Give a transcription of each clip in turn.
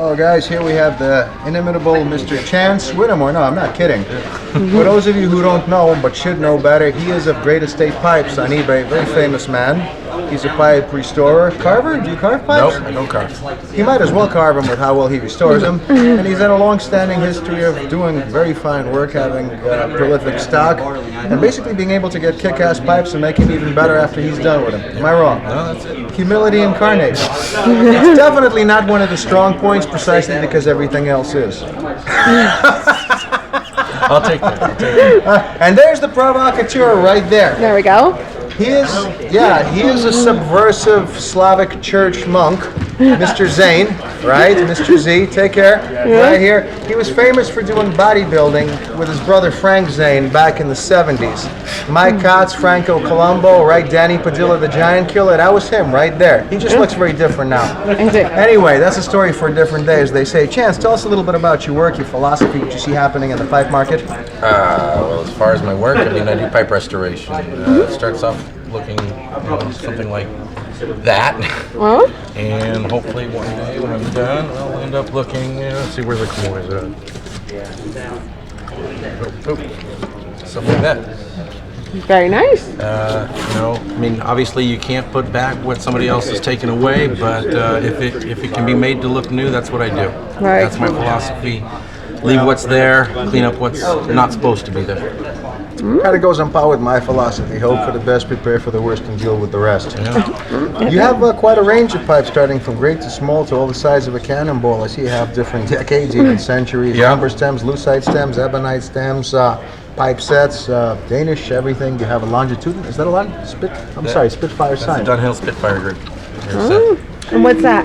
Well, guys, here we have the inimitable Mr. Chance Whittemore. No, I'm not kidding. For those of you who don't know him but should know better, he is of Great Estate Pipes on eBay. Very famous man. He's a pipe restorer. Carver? Do you carve pipes? Nope, I don't carve. He might as well carve them with how well he restores them. And he's had a long-standing history of doing very fine work, having prolific stock, and basically being able to get kick-ass pipes and make them even better after he's done with them. Am I wrong? No, that's it. Humility incarnate. It's definitely not one of the strong points, precisely because everything else is. I'll take that. And there's the provocateur right there. There we go. He is a subversive Slavic church monk, Mr. Zane, right? Mr. Z, take care, right here. He was famous for doing bodybuilding with his brother Frank Zane back in the 70s. Mike Kotz, Franco Colombo, right? Danny Padilla, the Giant Killer, that was him right there. He just looks very different now. Anyway, that's a story for a different day, as they say. Chance, tell us a little bit about your work, your philosophy, what you see happening in the pipe market. Well, as far as my work, I mean, I do pipe restoration. It starts off looking something like that, and hopefully one day when I'm done, I'll end up looking. Let's see where the corners are. Something like that. Very nice. I mean, obviously you can't put back what somebody else has taken away, but if it can be made to look new, that's what I do. Right. That's my philosophy. Leave what's there, clean up what's not supposed to be there. Kind of goes on par with my philosophy. Hope for the best, prepare for the worst, and deal with the rest. Yeah. You have quite a range of pipes, starting from great to small to all the size of a cannonball. I see you have different decades, even centuries. Yeah. Amber stems, lucite stems, ebonite stems, pipe sets, Danish, everything. You have a longitudinal. Is that a lot? Spitfire That's sign. the Dunhill Spitfire group. And what's that?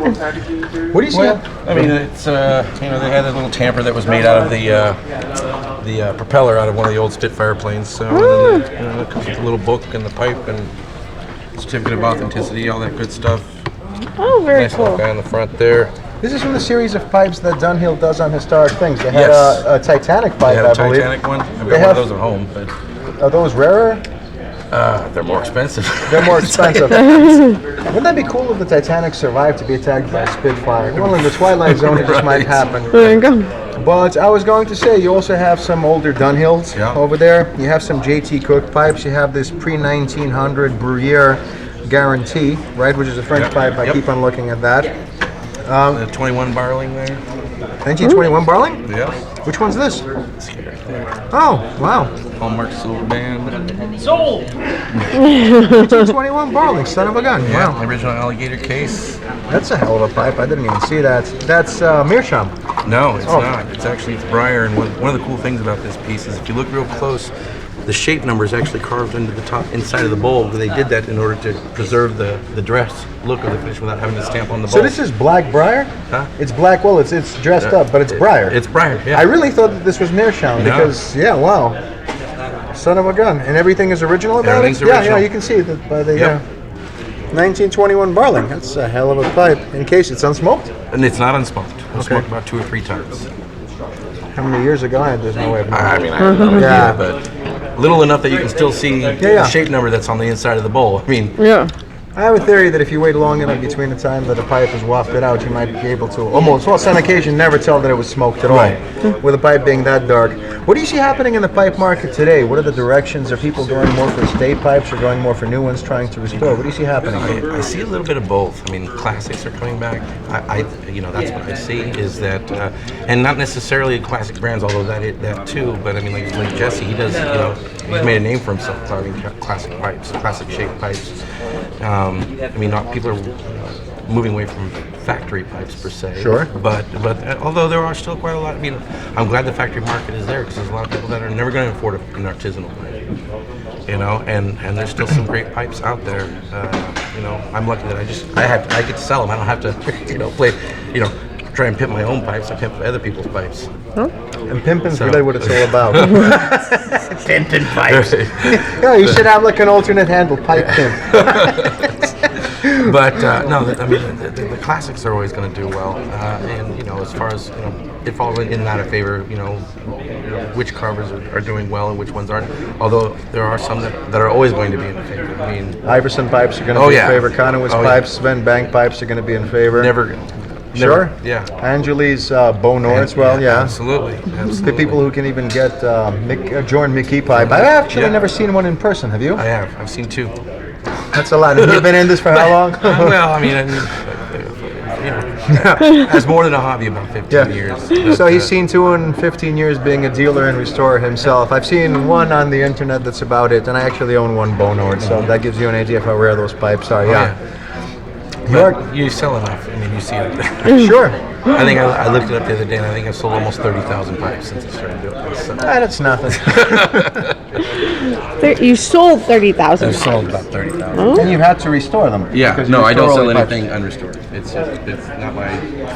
What do you see? Well, I mean, it's they had a little tamper that was made out of the propeller out of one of the old Spitfire planes. So and then, it comes with a little book and the pipe and certificate of authenticity, all that good stuff. Oh, very Nice little cool. guy on the front there. This is from the series of pipes that Dunhill does on historic things. They had Yes. a Titanic pipe, They had I a believe. Titanic one. I've They got one have- of those at home, but Are those rarer? they're more expensive. They're more expensive. Wouldn't that be cool if the Titanic survived to be attacked by a Spitfire? Well, in the Twilight Zone, it just might Right. happen. There you go. But I was going to say, you also have some older Dunhills over there. You have some JT Cook pipes. You have this pre-1900 Bruyere Guarantee, right, which is a French pipe. I keep on looking at that. The 21 Barling there. 1921 Barling? Yeah. Which one's this? Scary. Oh, wow. Hallmark silver band. 1921 Barling, son of a gun. Yeah. Wow. Original alligator case. That's a hell of a pipe. I didn't even see that. That's Meerschaum. No, it's not. It's actually Breyer, and one of the cool things about this piece is if you look real close, the shape number is actually carved into the top inside of the bowl. They did that in order to preserve the dress look of the fish without having to stamp on the bowl. So this is Black Briar? Huh? It's black. Well, it's dressed up, but it's Briar. It's Breyer, yeah. I really thought that this was Meerschaum No. because, yeah, wow, son of a gun, and everything is original about Everything's it. Yeah, original. you can see that by the Yep. 1921 Barling. That's a hell of a pipe. In case it's unsmoked. And it's not unsmoked. It's smoked about 2 or 3 times. How many years ago? There's no way of knowing. I mean, I have no Yeah. idea, but little enough that you can still see yeah. the shape number that's on the inside of the bowl. I mean, Yeah. I have a theory that if you wait long enough between the time that a pipe is wafted out, you might be able to almost, well, on occasion, never tell that it was smoked at all, Right. with a pipe being that dark. What do you see happening in the pipe market today? What are the directions? Are people going more for estate pipes or going more for new ones, trying to restore? What do you see happening? I see a little bit of both. I mean, classics are coming back. That's what I see is that, and not necessarily classic brands, although that too. But I mean, like Jesse, he does. He's made a name for himself carving classic pipes, classic shaped pipes. People are moving away from factory pipes per se. Sure. But although there are still quite a lot. I mean, I'm glad the factory market is there because there's a lot of people that are never going to afford an artisanal pipe. And there's still some great pipes out there. I'm lucky that I get to sell them. I don't have to, try and pimp my own pipes. I pimp other people's pipes. And pimping's So- really what it's all about. Pimping pipes. Yeah, you should have like an alternate handle, pipe pimp. But the classics are always going to do well. As far as it falls in and out of favor. Which carvers are doing well and which ones aren't. Although there are some that are always going to be in favor. I mean, Iverson pipes are going to be in favor. Conowitz pipes, Sven Bank pipes are going to be in favor. never. Sure. Yeah. Angeli's Bonor as well, yeah. Absolutely. The people who can even get Jorn Mickey pipe. I've actually Yeah. never seen one in person, have you? I have. I've seen 2. That's a lot. Have you been in this for how long? Well, I mean, has more than a hobby, about 15 years. But, So he's seen 2 in 15 years being a dealer and restorer himself. I've seen one on the internet that's about it, and I actually own one Bonord, so that gives you an idea of how rare those pipes are. Yeah. But you sell enough. I mean, you see it. Sure. I think I looked it up the other day, and I think I've sold almost 30,000 pipes since I started doing this. So. That's nothing. You sold 30,000. I've sold about 30,000. And you had to restore them. Yeah, because you no, I don't restore sell all the pipes. anything unrestored. It's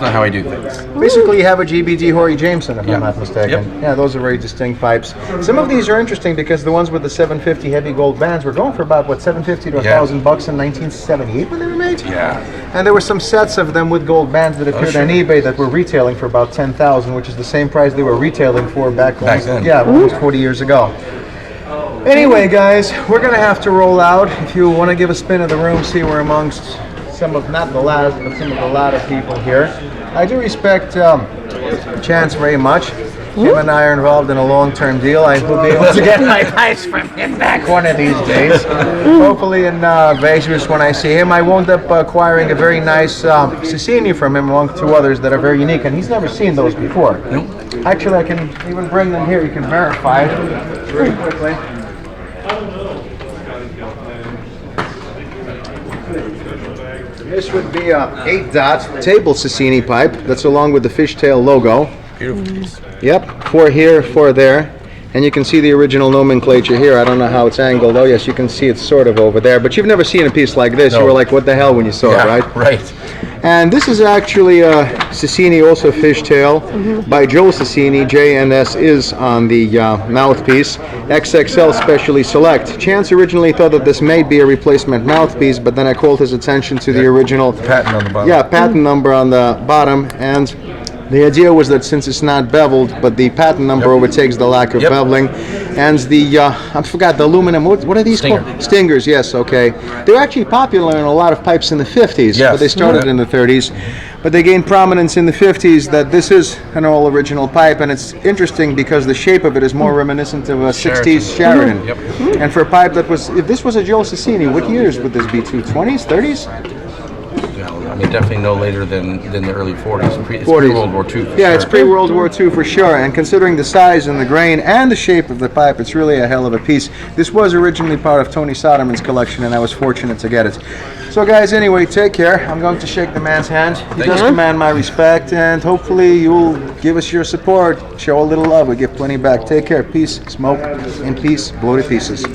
not how I do things. Basically, you have a GBD Horry Jameson, if Yeah. I'm not mistaken. Yep. Yeah, those are very distinct pipes. Some of these are interesting because the ones with the 750 heavy gold bands were going for about, what, 750 to Yeah. $1,000 in 1978 when they were made? Yeah. And there were some sets of them with gold bands that appeared sure. on eBay that were retailing for about 10,000, which is the same price they were retailing for back then. Yeah, almost 40 years ago. Anyway, guys, we're gonna have to roll out. If you want to give a spin of the room, see we're amongst some of, not the last, but some of the latter people here. I do respect Chance very much. Him and I are involved in a long-term deal. I will be able to get my pipes from him back one of these days. Hopefully in Vegas when I see him. I wound up acquiring a very nice Cecchini from him along 2 others that are very unique, and he's never seen those before. Nope. Actually, I can even bring them here. You can verify it very quickly. This would be a 8-dot table Cecchini pipe that's along with the fishtail logo. Beautiful piece. Yep, 4 here, 4 there. And you can see the original nomenclature here. I don't know how it's angled. Oh yes, you can see it's sort of over there. But you've never seen a piece like this. No. You were like, what the hell when you saw it, right? Right. And this is actually a Cecchini, also fishtail, by Joe Cecchini. JNS is on the mouthpiece. XXL Specially Select. Chance originally thought that this may be a replacement mouthpiece, but then I called his attention to the original Patent on the bottom. yeah, patent number on the bottom, and the idea was that since it's not beveled, but the patent number overtakes the lack of Yep. beveling, and the I forgot the aluminum. What are these Stinger. called? Stingers. Yes. Okay. They were actually popular in a lot of pipes in the 50s, Yes. but they started in the 30s. But they gained prominence in the 50s. That this is an all original pipe, and it's interesting because the shape of it is more reminiscent of a 60s Sheridan. Yep. And for a pipe that was, if this was a Joe Cecchini, what years would this be? 20s, 30s? Well, I mean, definitely no later than the early 40s. It's 40s. pre-World War II. For Yeah, sure. it's pre-World War II for sure, and considering the size and the grain and the shape of the pipe, it's really a hell of a piece. This was originally part of Tony Soderman's collection, and I was fortunate to get it. So guys, anyway, take care. I'm going to shake the man's hand. He does command my respect, and hopefully you'll give us your support. Show a little love. We give plenty back. Take care. Peace. Smoke in peace. Blow to pieces.